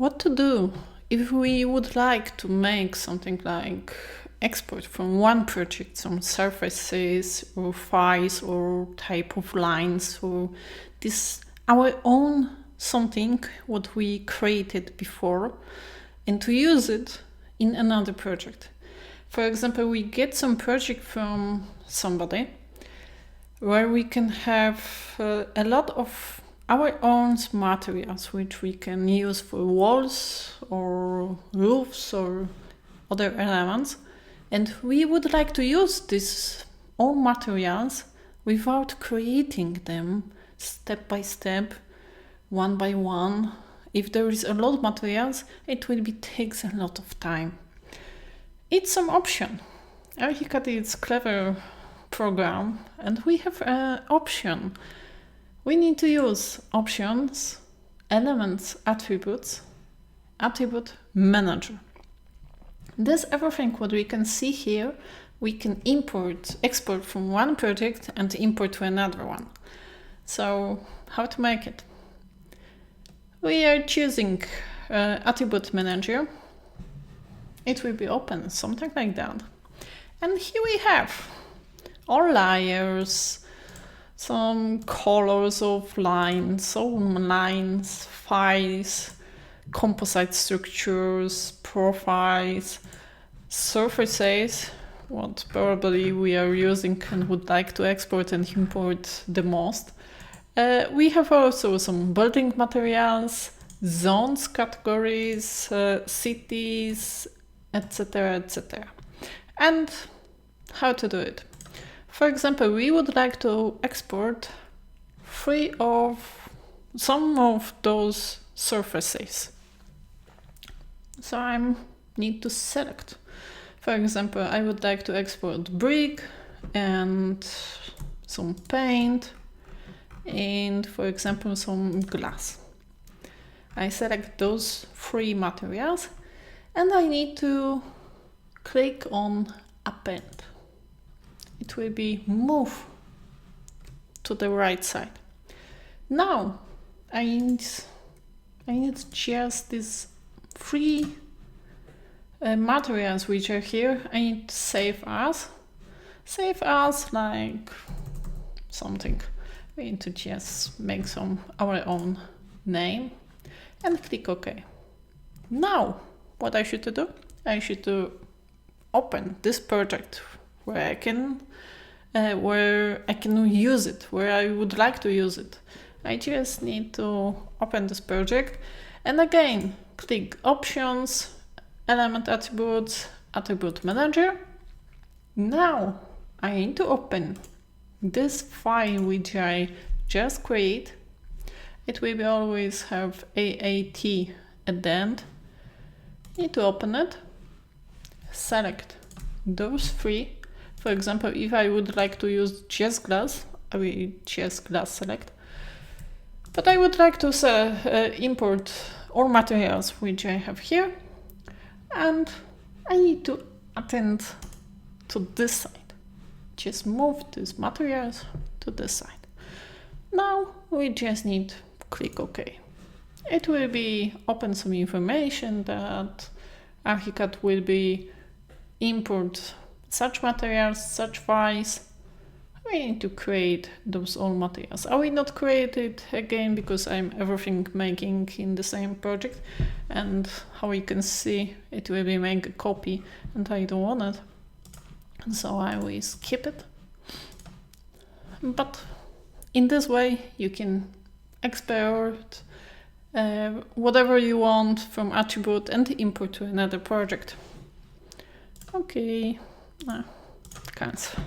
what to do if we would like to make something like export from one project, some surfaces or files or type of lines, or this our own something what we created before, and to use it in another project. For example, we get some project from somebody where we can have a lot of our own materials which we can use for walls or roofs or other elements, and we would like to use these all materials without creating them step by step, one by one. If there is a lot of materials, it will takes a lot of time. It's some option. ArchiCAD is clever program, and we have an option. We need to use options, elements, attributes, attribute manager. This everything what we can see here, we can export from one project and import to another one. So how to make it? We are choosing attribute manager. It will be open, something like that. And here we have all layers, some colors of lines, some lines, files, composite structures, profiles, surfaces, what probably we are using and would like to export and import the most. We have also some building materials, zones, categories, cities, etc., etc. And how to do it? For example, we would like to export some of those surfaces. So I need to select. For example, I would like to export brick and some paint and, for example, some glass. I select those three materials and I need to click on append. It will be move to the right side. Now I need just these three materials which are here. I need to save as like something. We need to just make our own name and click OK. Now what I should do? I should open this project where I can use it, where I would like to use it. I just need to open this project and again click options, element attributes, attribute manager. Now I need to open this file which I just create. It will always have AAT at the end. Need to open it, select those three. For example, if I would like to use just glass, I will just glass select. But I would like to import all materials which I have here, and I need to attend to this side. Just move these materials to this side. Now we just need to click OK. It will be open some information that ArchiCAD will be import such materials, such files. We need to create those all materials. I will not create it again because I'm everything making in the same project, and how you can see it will be make a copy and I don't want it. So I will skip it. But in this way you can export whatever you want from attribute and import to another project. Okay, cancel.